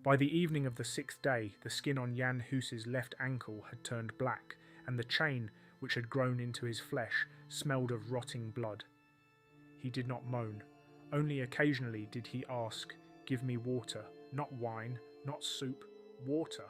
By the evening of the 6th day, the skin on Jan Hus's left ankle had turned black, and the chain, which had grown into his flesh, smelled of rotting blood. He did not moan. Only occasionally did he ask, "Give me water, not wine, not soup, water."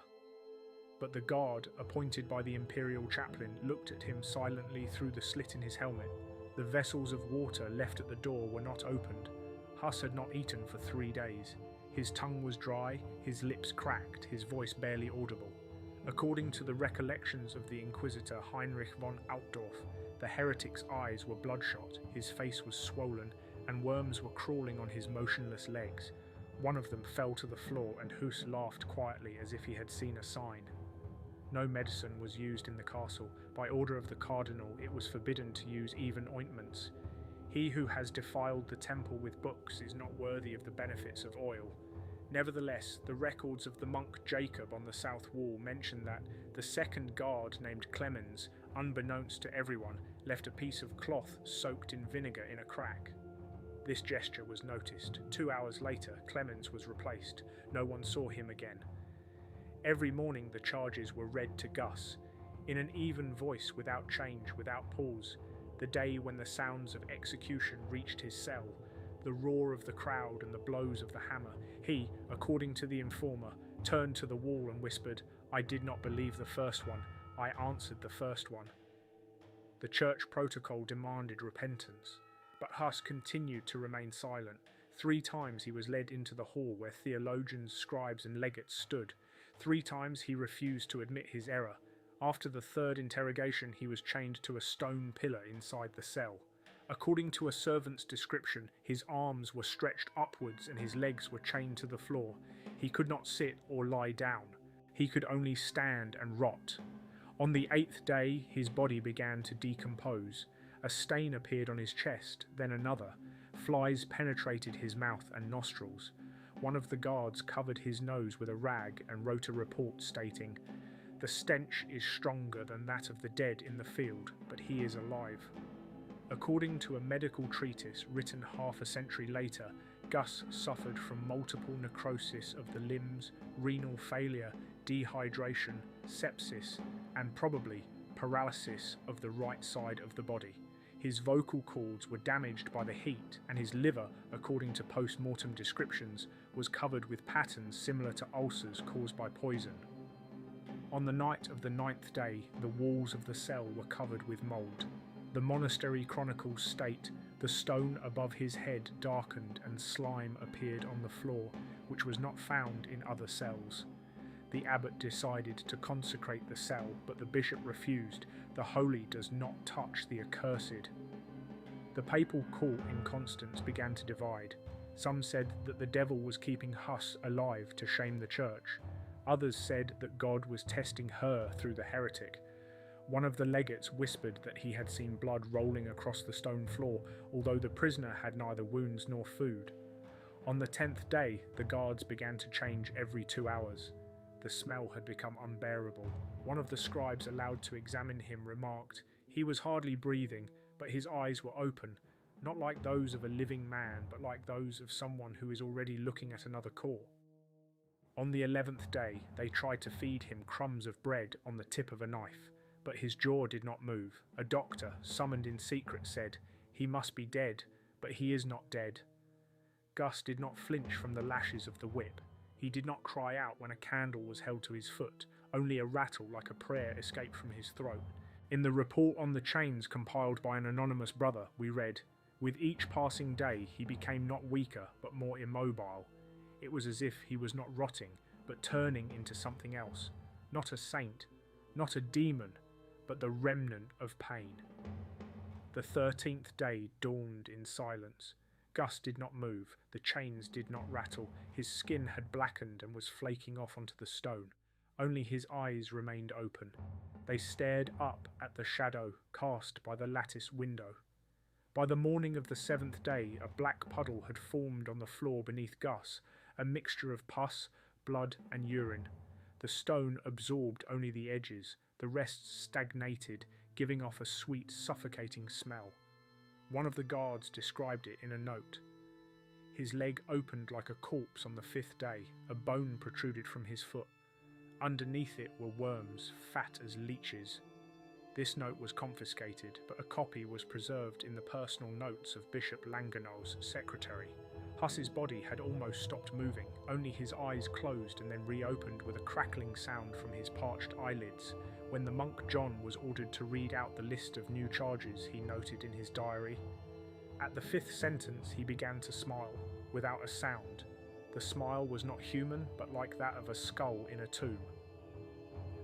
But the guard, appointed by the imperial chaplain, looked at him silently through the slit in his helmet. The vessels of water left at the door were not opened. Hus had not eaten for 3 days. His tongue was dry, his lips cracked, his voice barely audible. According to the recollections of the Inquisitor Heinrich von Altdorf, the heretic's eyes were bloodshot, his face was swollen, and worms were crawling on his motionless legs. One of them fell to the floor, and Hus laughed quietly as if he had seen a sign. No medicine was used in the castle. By order of the cardinal, it was forbidden to use even ointments. He who has defiled the temple with books is not worthy of the benefits of oil. Nevertheless, the records of the monk Jacob on the south wall mention that the second guard, named Clemens, unbeknownst to everyone, left a piece of cloth soaked in vinegar in a crack. This gesture was noticed. 2 hours later, Clemens was replaced. No one saw him again. Every morning the charges were read to Gus, in an even voice, without change, without pause. The day when the sounds of execution reached his cell, the roar of the crowd and the blows of the hammer, he, according to the informer, turned to the wall and whispered, "I did not believe the first one, I answered the first one." The church protocol demanded repentance, but Hus continued to remain silent. 3 times he was led into the hall where theologians, scribes and legates stood. 3 times he refused to admit his error. After the 3rd interrogation, he was chained to a stone pillar inside the cell. According to a servant's description, his arms were stretched upwards and his legs were chained to the floor. He could not sit or lie down. He could only stand and rot. On the 8th day, his body began to decompose. A stain appeared on his chest, then another. Flies penetrated his mouth and nostrils. One of the guards covered his nose with a rag and wrote a report stating, "The stench is stronger than that of the dead in the field, but he is alive." According to a medical treatise written half a century later, Gus suffered from multiple necrosis of the limbs, renal failure, dehydration, sepsis, and probably paralysis of the right side of the body. His vocal cords were damaged by the heat, and his liver, according to post-mortem descriptions, was covered with patterns similar to ulcers caused by poison. On the night of the 9th day, the walls of the cell were covered with mould. The monastery chronicles state, "The stone above his head darkened and slime appeared on the floor, which was not found in other cells." The abbot decided to consecrate the cell, but the bishop refused. The holy does not touch the accursed. The papal court in Constance began to divide. Some said that the devil was keeping Hus alive to shame the church. Others said that God was testing her through the heretic. One of the legates whispered that he had seen blood rolling across the stone floor, although the prisoner had neither wounds nor food. On the 10th day, the guards began to change every 2 hours. The smell had become unbearable. One of the scribes allowed to examine him remarked, "He was hardly breathing, but his eyes were open, not like those of a living man, but like those of someone who is already looking at another core." On the 11th day, they tried to feed him crumbs of bread on the tip of a knife, but his jaw did not move. A doctor, summoned in secret, said, "He must be dead, but he is not dead." Gus did not flinch from the lashes of the whip. He did not cry out when a candle was held to his foot. Only a rattle like a prayer escaped from his throat. In the report on the chains compiled by an anonymous brother, we read, "With each passing day he became not weaker but more immobile. It was as if he was not rotting, but turning into something else. Not a saint, not a demon, but the remnant of pain." The 13th day dawned in silence. Gus did not move, the chains did not rattle, his skin had blackened and was flaking off onto the stone. Only his eyes remained open. They stared up at the shadow cast by the lattice window. By the morning of the 7th day, a black puddle had formed on the floor beneath Gus, a mixture of pus, blood and urine. The stone absorbed only the edges, the rest stagnated, giving off a sweet, suffocating smell. One of the guards described it in a note. His leg opened like a corpse on the 5th day. A bone protruded from his foot. Underneath it were worms, fat as leeches. This note was confiscated, but a copy was preserved in the personal notes of Bishop Langenau's secretary. Huss's body had almost stopped moving, only his eyes closed and then reopened with a crackling sound from his parched eyelids. When the monk John was ordered to read out the list of new charges he noted in his diary, at the 5th sentence he began to smile, without a sound. The smile was not human, but like that of a skull in a tomb.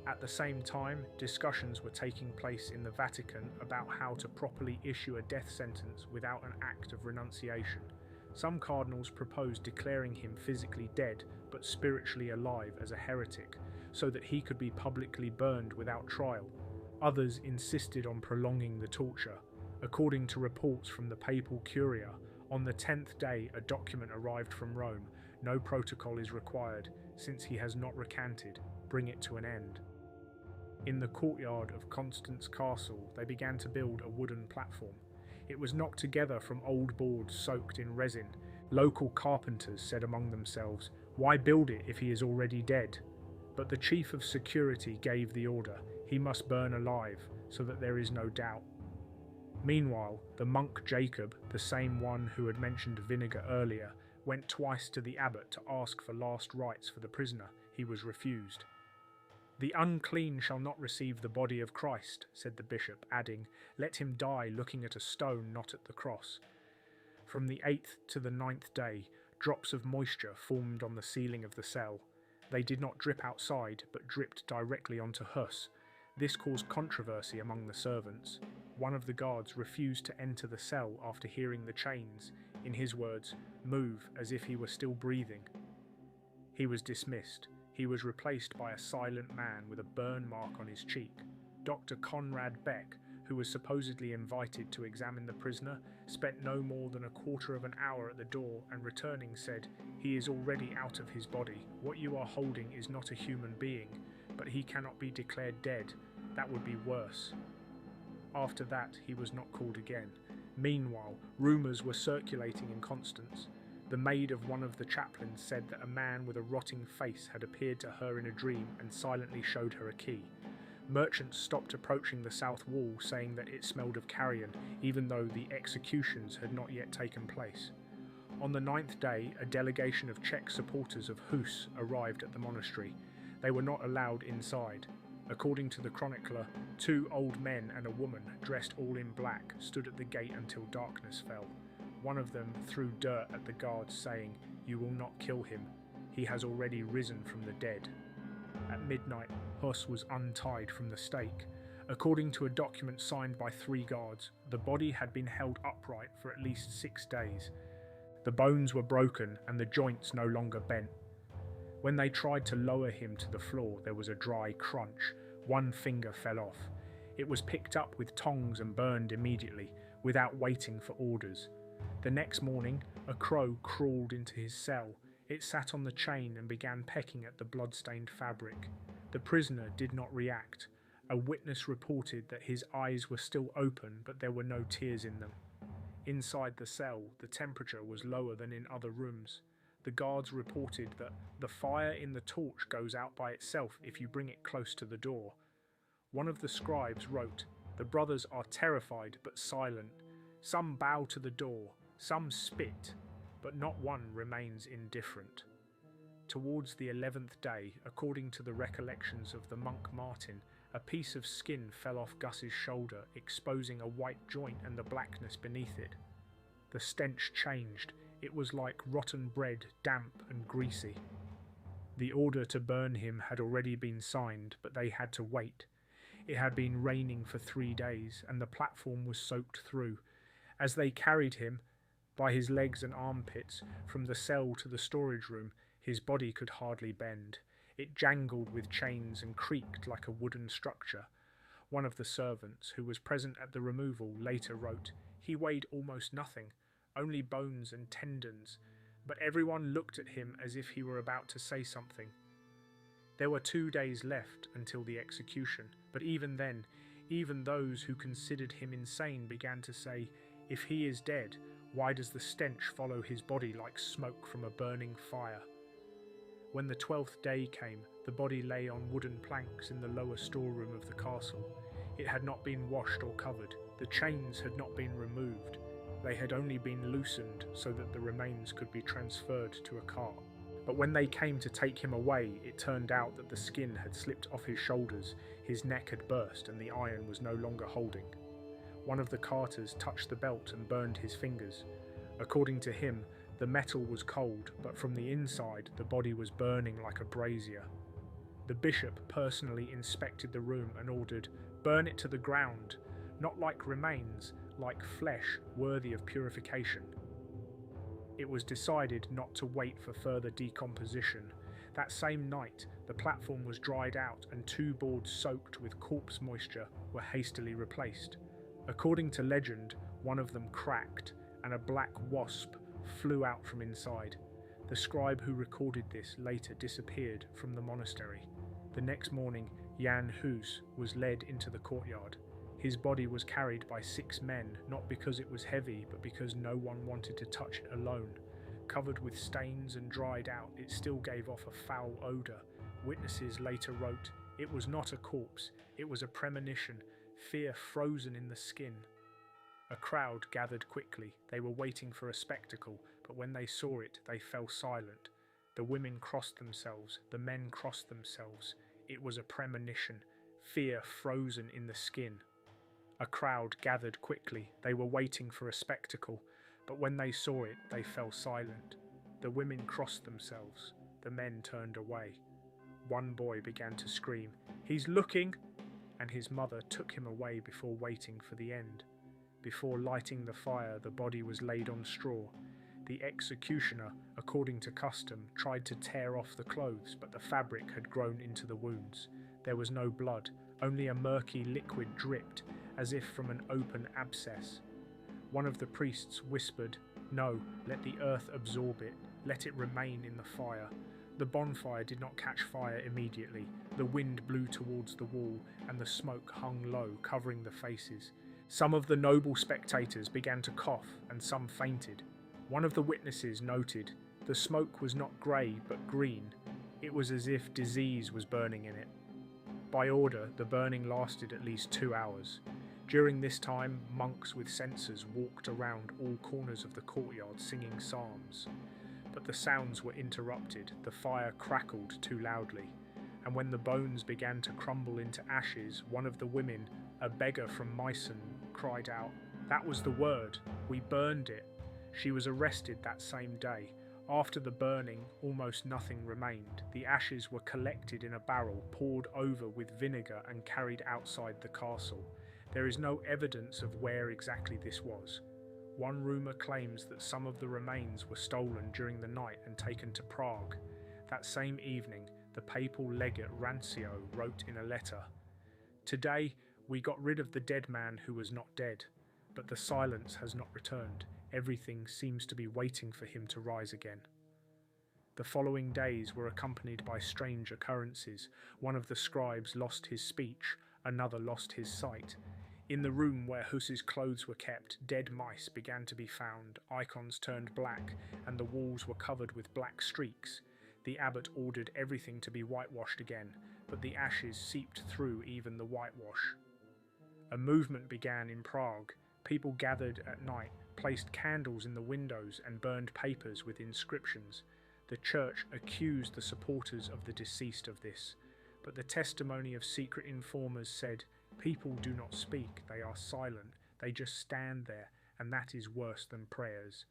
At the same time, discussions were taking place in the Vatican about how to properly issue a death sentence without an act of renunciation. Some cardinals proposed declaring him physically dead but spiritually alive as a heretic, so that he could be publicly burned without trial. Others insisted on prolonging the torture. According to reports from the papal curia, on the 10th day a document arrived from Rome. No protocol is required, since he has not recanted. Bring it to an end. In the courtyard of Constance Castle, they began to build a wooden platform. It was knocked together from old boards soaked in resin. Local carpenters said among themselves, "Why build it if he is already dead?" But the chief of security gave the order. He must burn alive, so that there is no doubt. Meanwhile, the monk Jacob, the same one who had mentioned vinegar earlier, went twice to the abbot to ask for last rites for the prisoner. He was refused. "The unclean shall not receive the body of Christ," said the bishop, adding, "Let him die looking at a stone, not at the cross." From the 8th to the 9th day, drops of moisture formed on the ceiling of the cell. They did not drip outside, but dripped directly onto Huss. This caused controversy among the servants. One of the guards refused to enter the cell after hearing the chains, in his words, move as if he were still breathing. He was dismissed. He was replaced by a silent man with a burn mark on his cheek. Dr. Conrad Beck, who was supposedly invited to examine the prisoner, spent no more than a quarter of an hour at the door and returning said, "He is already out of his body. What you are holding is not a human being, but he cannot be declared dead. That would be worse." After that, he was not called again. Meanwhile, rumours were circulating in Constance. The maid of one of the chaplains said that a man with a rotting face had appeared to her in a dream and silently showed her a key. Merchants stopped approaching the south wall, saying that it smelled of carrion, even though the executions had not yet taken place. On the 9th day, a delegation of Czech supporters of Hus arrived at the monastery. They were not allowed inside. According to the chronicler, 2 old men and a woman, dressed all in black, stood at the gate until darkness fell. One of them threw dirt at the guards, saying, "You will not kill him. He has already risen from the dead." At midnight, Huss was untied from the stake. According to a document signed by 3 guards, the body had been held upright for at least 6 days. The bones were broken and the joints no longer bent. When they tried to lower him to the floor, there was a dry crunch. One finger fell off. It was picked up with tongs and burned immediately, without waiting for orders. The next morning, a crow crawled into his cell. It sat on the chain and began pecking at the blood-stained fabric. The prisoner did not react. A witness reported that his eyes were still open, but there were no tears in them. Inside the cell, the temperature was lower than in other rooms. The guards reported that the fire in the torch goes out by itself if you bring it close to the door. One of the scribes wrote, "The brothers are terrified but silent. Some bow to the door, some spit, but not one remains indifferent." Towards the 11th day, according to the recollections of the monk Martin, a piece of skin fell off Gus's shoulder, exposing a white joint and the blackness beneath it. The stench changed. It was like rotten bread, damp and greasy. The order to burn him had already been signed, but they had to wait. It had been raining for 3 days, and the platform was soaked through. As they carried him, by his legs and armpits, from the cell to the storage room, his body could hardly bend. It jangled with chains and creaked like a wooden structure. One of the servants, who was present at the removal, later wrote, "He weighed almost nothing, only bones and tendons, but everyone looked at him as if he were about to say something." There were 2 days left until the execution, but even then, even those who considered him insane began to say, "If he is dead, Why does the stench follow his body like smoke from a burning fire? When the 12th day came, the body lay on wooden planks in the lower storeroom of the castle. It had not been washed or covered. The chains had not been removed. They had only been loosened so that the remains could be transferred to a cart. But when they came to take him away, it turned out that the skin had slipped off his shoulders, his neck had burst, and the iron was no longer holding. One of the carters touched the belt and burned his fingers. According to him, the metal was cold, but from the inside the body was burning like a brazier. The bishop personally inspected the room and ordered, "Burn it to the ground, not like remains, like flesh worthy of purification." It was decided not to wait for further decomposition. That same night, the platform was dried out and 2 boards soaked with corpse moisture were hastily replaced. According to legend, one of them cracked and a black wasp flew out from inside. The scribe who recorded this later disappeared from the monastery. The next morning, Jan Hus was led into the courtyard. His body was carried by 6 men, not because it was heavy, but because no one wanted to touch it alone. Covered with stains and dried out, it still gave off a foul odour. Witnesses later wrote, "It was not a corpse, it was a premonition, fear frozen in the skin." A crowd gathered quickly. They were waiting for a spectacle, but when they saw it, they fell silent. The women crossed themselves, the men crossed themselves. It was a premonition, fear frozen in the skin. A crowd gathered quickly. They were waiting for a spectacle, but when they saw it, they fell silent. The women crossed themselves. The men turned away. One boy began to scream, "He's looking!" and his mother took him away before waiting for the end. Before lighting the fire, the body was laid on straw. The executioner, according to custom, tried to tear off the clothes, but the fabric had grown into the wounds. There was no blood, only a murky liquid dripped, as if from an open abscess. One of the priests whispered, "No, let the earth absorb it, let it remain in the fire." The bonfire did not catch fire immediately. The wind blew towards the wall, and the smoke hung low, covering the faces. Some of the noble spectators began to cough, and some fainted. One of the witnesses noted, "The smoke was not grey, but green. It was as if disease was burning in it." By order, the burning lasted at least 2 hours. During this time, monks with censers walked around all corners of the courtyard singing psalms. But the sounds were interrupted, the fire crackled too loudly, and when the bones began to crumble into ashes, one of the women, a beggar from Meissen, cried out, "That was the word, we burned it." She was arrested that same day. After the burning, almost nothing remained. The ashes were collected in a barrel, poured over with vinegar and carried outside the castle. There is no evidence of where exactly this was. One rumour claims that some of the remains were stolen during the night and taken to Prague. That same evening, the papal legate Rancio wrote in a letter, "Today we got rid of the dead man who was not dead, but the silence has not returned. Everything seems to be waiting for him to rise again." The following days were accompanied by strange occurrences. One of the scribes lost his speech, another lost his sight. In the room where Hus's clothes were kept, dead mice began to be found, icons turned black, and the walls were covered with black streaks. The abbot ordered everything to be whitewashed again, but the ashes seeped through even the whitewash. A movement began in Prague. People gathered at night, placed candles in the windows, and burned papers with inscriptions. The church accused the supporters of the deceased of this, but the testimony of secret informers said, "People do not speak, they are silent, they just stand there, and that is worse than prayers."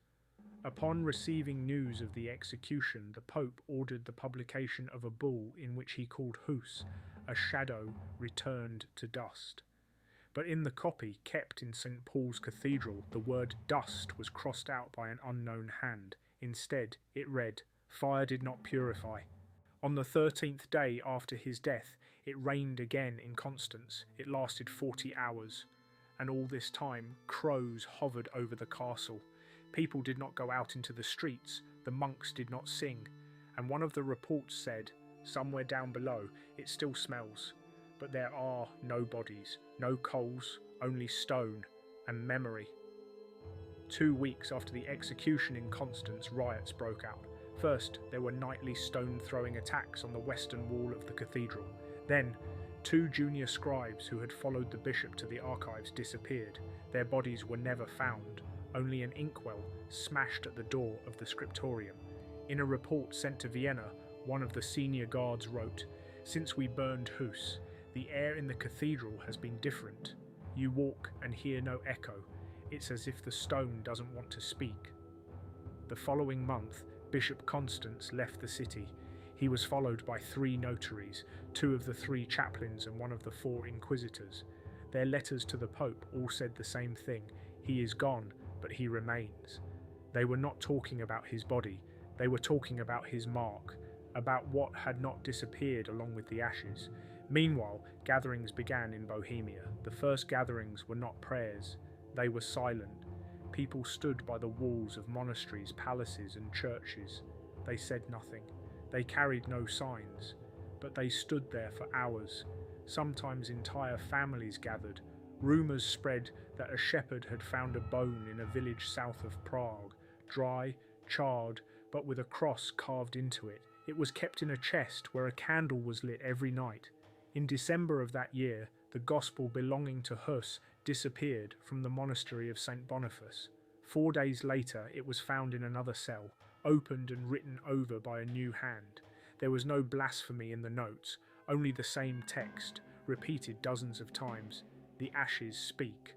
Upon receiving news of the execution, the Pope ordered the publication of a bull in which he called Hus, a shadow returned to dust. But in the copy kept in St. Paul's Cathedral, the word dust was crossed out by an unknown hand. Instead, it read, "Fire did not purify." On the 13th day after his death, it rained again in Constance. It lasted 40 hours. And all this time, crows hovered over the castle. People did not go out into the streets. The monks did not sing. And one of the reports said, "Somewhere down below, it still smells. But there are no bodies, no coals, only stone and memory." 2 weeks after the execution in Constance, riots broke out. First, there were nightly stone-throwing attacks on the western wall of the cathedral. Then, 2 junior scribes who had followed the bishop to the archives disappeared. Their bodies were never found. Only an inkwell smashed at the door of the scriptorium. In a report sent to Vienna, one of the senior guards wrote, "Since we burned Hus, the air in the cathedral has been different. You walk and hear no echo. It's as if the stone doesn't want to speak." The following month, Bishop Constance left the city. He was followed by 3 notaries, 2 of the 3 chaplains and 1 of the 4 inquisitors. Their letters to the Pope all said the same thing: he is gone, but he remains. They were not talking about his body, they were talking about his mark, about what had not disappeared along with the ashes. Meanwhile, gatherings began in Bohemia. The first gatherings were not prayers, they were silent. People stood by the walls of monasteries, palaces and churches. They said nothing. They carried no signs, but they stood there for hours. Sometimes entire families gathered. Rumours spread that a shepherd had found a bone in a village south of Prague, dry, charred, but with a cross carved into it. It was kept in a chest where a candle was lit every night. In December of that year, the gospel belonging to Hus disappeared from the monastery of St. Boniface. 4 days later, it was found in another cell, opened and written over by a new hand. There was no blasphemy in the notes, only the same text, repeated dozens of times. The ashes speak.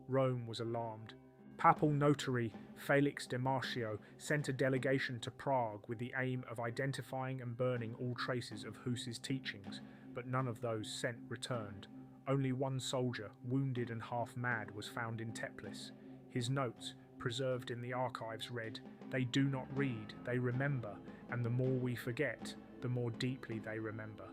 Rome was alarmed. Papal notary Felix de Marcio sent a delegation to Prague with the aim of identifying and burning all traces of Hus's teachings, but none of those sent returned. Only 1 soldier, wounded and half mad, was found in Teplis. His notes, preserved in the archives, read, "They do not read, they remember, and the more we forget, the more deeply they remember."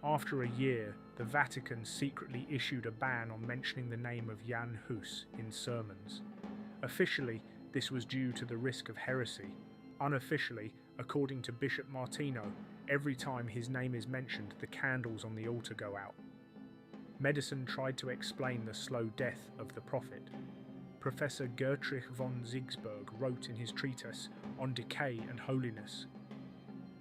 After a year, the Vatican secretly issued a ban on mentioning the name of Jan Hus in sermons. Officially, this was due to the risk of heresy. Unofficially, according to Bishop Martino, every time his name is mentioned, the candles on the altar go out. Medicine tried to explain the slow death of the prophet. Professor Gertrich von Sigsberg wrote in his treatise on decay and holiness,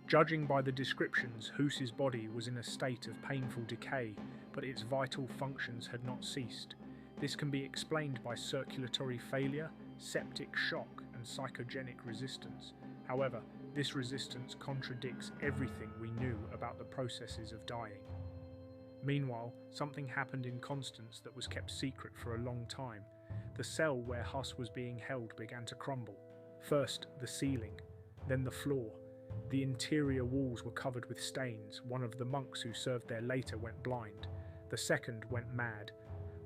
"Judging by the descriptions, Hus's body was in a state of painful decay, but its vital functions had not ceased. This can be explained by circulatory failure, septic shock, and psychogenic resistance. However, this resistance contradicts everything we knew about the processes of dying." Meanwhile, something happened in Constance that was kept secret for a long time. The cell where Hus was being held began to crumble. First, the ceiling, then the floor. The interior walls were covered with stains. One of the monks who served there later went blind. The second went mad.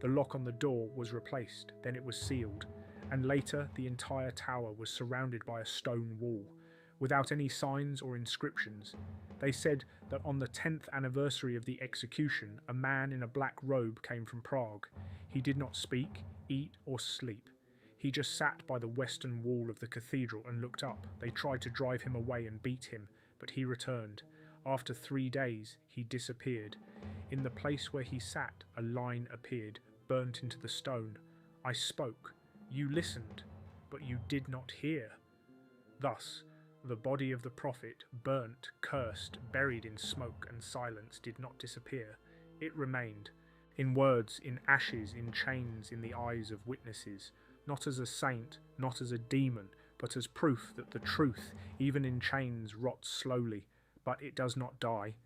The lock on the door was replaced, then it was sealed, and later the entire tower was surrounded by a stone wall, without any signs or inscriptions. They said that on the 10th anniversary of the execution, a man in a black robe came from Prague. He did not speak, eat, or sleep. He just sat by the western wall of the cathedral and looked up. They tried to drive him away and beat him, but he returned. After 3 days, he disappeared. In the place where he sat, a line appeared, burnt into the stone. "I spoke. You listened, but you did not hear." Thus, the body of the prophet, burnt, cursed, buried in smoke and silence, did not disappear. It remained. In words, in ashes, in chains, in the eyes of witnesses. Not as a saint, not as a demon, but as proof that the truth, even in chains, rots slowly, but it does not die.